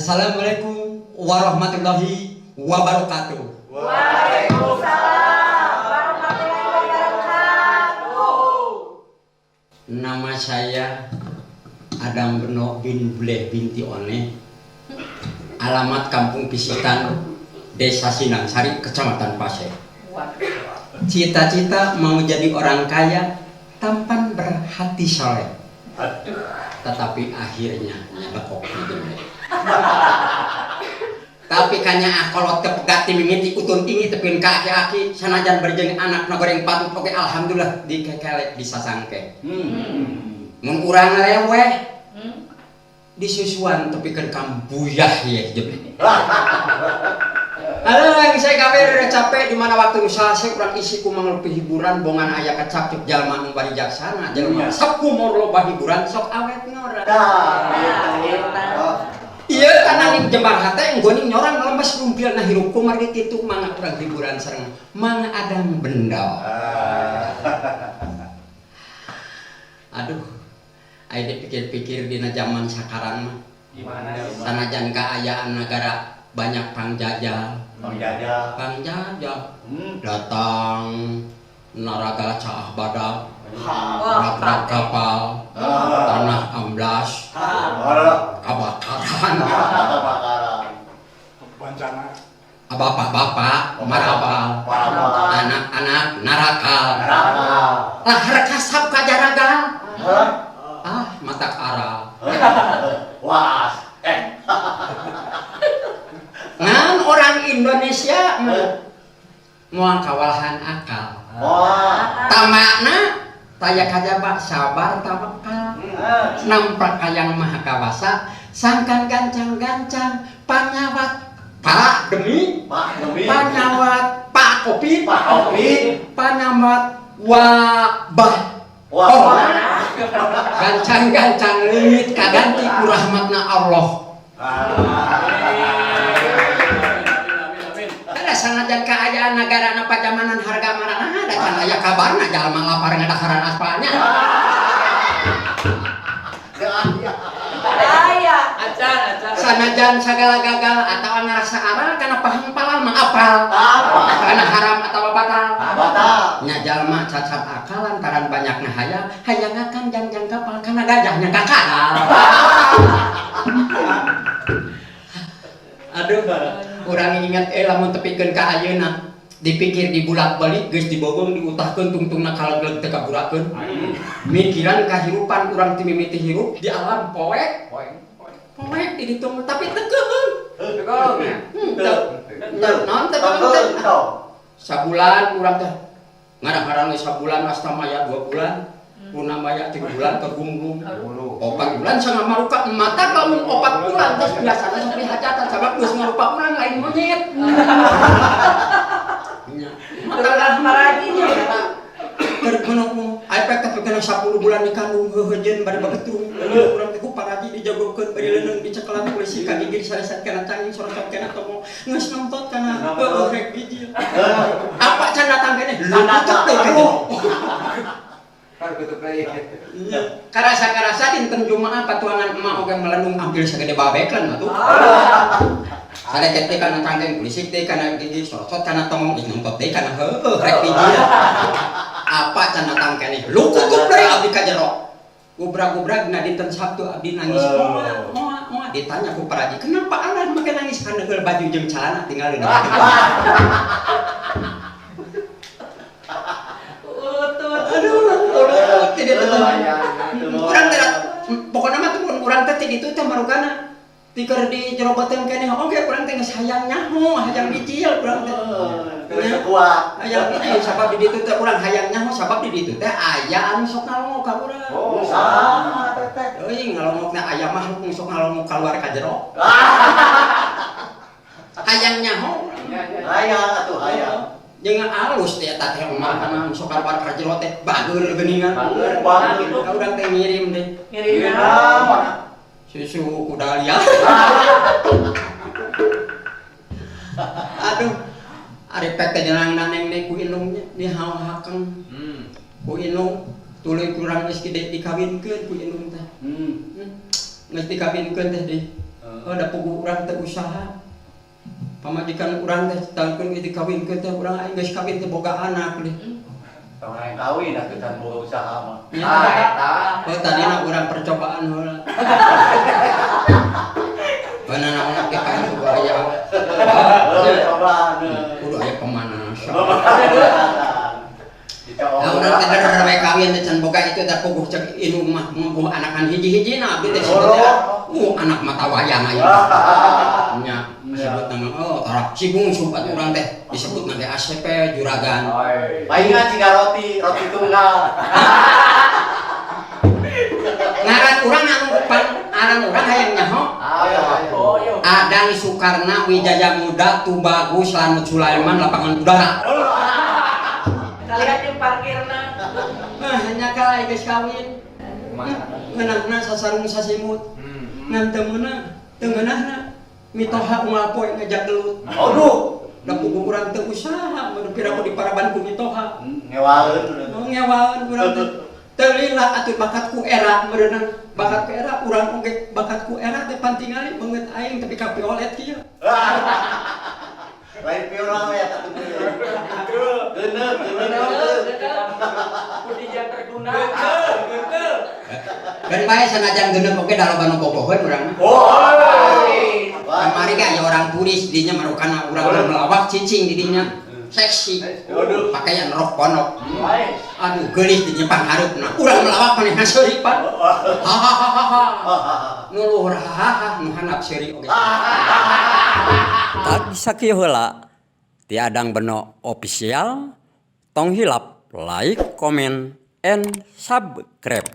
Assalamualaikum warahmatullahi wabarakatuh. Waalaikumsalam warahmatullahi wabarakatuh. Nama saya Adam Beno bin Bleh binti One. Alamat Kampung Pisitan, Desa Sinangsari, Kecamatan Pasir. Cita-cita mau jadi orang kaya, tampan berhati soleh. Tetapi akhirnya nyelekok hidupnya. Tapi kanya kolot kepegati mimiti utun tinggi tepin kaki-kaki sanajan berjeng anak nagoreng patut oke alhamdulillah dikekelek bisa sangke. Mun urang lewe disusuan tapi kan kambuyah ya jebli. Halo yang saya kabar capek di mana waktu usaha saya kurang isi ku manglupi hiburan bongan aya kacap jalma nu bari jaksana jalma sabku mor loba hiburan sok awet ngora. Iya tanang jembar hate nggoning nyorang ngelembas rumpil na hirupku mari kitu mangga kurang hiburan sareng mangga adang benda. Aduh, aya dipikir-pikir dina zaman sakarang mah. Gimana? Sanajan kaayaan negara banyak pangjajal. Pangjajal. Datang naraga caah badak. Rak kapal. Tanah amblas. Kebakaran. Bencana. Bapak-bapak marabal. Anak-anak narakal. Lah rekasap kajaragal. Mata aral. Ngan orang Indonesia mau kawalahan akal. Tamakna taya kajaba sabar tawakal. Nampak kayang maha kawasa sangkan gancang-gancang panyawat Pak demi panyawat Pak kopi panyawat wabah gancang-gancang leungit kaganti ku rahmatna Allah. Ada sanajan kaayaan negara na pajamanan harga marana ada can aya kabarna jalma lapar ngadaharan aspalnya. Acar. Sanajan sagala gagal atau ngarasa aral kana paham palal mah apal. Kana haram atau batal. Nya jalma cacat akal lantaran banyakna hayangakan jangjang kapal kana gajahnya kakal. Aduh, urang ingat lamun tepikeun ka ayeuna dipikir dibulak-balik geus dibogong diutahkeun tungtungna kalegleg teu kaburakeun. Mikiran kahirupan urang ti mimiti hirup di alam poek di ditung tapi tekeun. Naon teh sabulan urang teh ngarang-ngarang sabulan astamaya 2 bulan. Punamaya 3 bulan kegunglung 4 bulan sangat maruka mata lamun 4 bulan terus biasana sok dihajatan sabab geus ngarupa urang lain monyet. Mata marajinya keur menung aya pek kena 10 bulan dikandung heujeun bari bagetung urang teh ku paraji dijagokeun bari leungeun dicekelan polisi ka gigi sareset kana canging sorot kana tomo geus nontot kana rek biji apa can datang keneh lucut teh karasa dinten Jumaah patuangan emak oge melendung ambil sagede babekan atuh. Saredet teh kana cangkeng polisi teh kana gigi sorot kana tomong nontot teh kana heueuh rek biji. Apa can datang keneh lukutuk deui abdi ka jero. Gubrag-gubrag na dinten Sabtu abdi nangis moal ditanya ku paraji kenapa alan make nangis kana geul baju jeung calana tinggal di urang teh pokona mah tuh urang teh di ditu teh marugana tikeur di jeroboteun keneh oge urang teh geus hayang nyaho hayang bicil urang teh kuat hayang bicil sabab di ditu teh urang hayang nyaho sabab di ditu teh aya anu sok ngalongok ka urang sama teteh euy ngalongokna aya makhluk nu sok ngalongok kaluar ka jero hayang nyaho hayang atuh hayang jeung alus teh eta teh omah kana sok kaluar ka jero teh bageur geuningan bageur urang teh ngirim deh ngirim susu kuda liar. Aduh, ari pek teh jenang naneng ku indungnya dihawahakeun. Ku indung tuluy kurang geus dikawinkeun ku indung teh. Geus dikawinkeun teh deui. Ada pugu urang teh usaha. Pamajikan urang teh tangkeun ieu dikawinkeun teh urang aing geus kawin teh boga anak deh. Orang kawin atuh can boga usaha mah. Eta. Oh tadina urang percobaan heula. Beunana anak ge ka aya. Cobaan. Kudu aya pemanasan. Dicoba. Urang teh da we kawin teh can boga itu da puguh ceuk indung mah ngeubuh anakan hiji-hijina abdi teh sebutna anak mata wayang aya. Nya disebut nama tara si bungsu atuh urang teh disebut nanti ACP juragan. Palingan ciga roti tunggal. Ngaran urang anu aran urang hayang nyaho. Ayo. Adang Sukarna Wijaya Muda Tubagus Lanut Sulaiman lapangan udara. Kalian yang parkirna. Hanya kala geus kawin. Ngeunahna sasarung sasimut. Ngan teu meunang, teu ngeunahna. Mitoha unggal poe ngajak gelut. Aduh. Da puguh urang teu usaha, mun pira di paraban ku mitoha. Ngewaeun. Ngewaeun urang teh. Teu lila atuh bakat ku era meureunang. Bakat ku era urang oge bakat ku era teh pantingali beungeut aing tapi ka piolet kieu. Lain piola we atuh geuneuh. Kudinya terguna. Dan bae sanajan geuneuh oge da loba nu boboheun urang mah. Kamari ge aya orang turis dinya marukana urang melawak cicing di dinya. Seksi. Pakaian rok pondok. Aduh geulis dinya pangharupna. Urang melawak maneh ngaseuripan. Hahaha. Nu luhur hahaha nu handap seuri oge. Tadi sakieu heula ti Adang Beno official tong hilap like, comment and subscribe.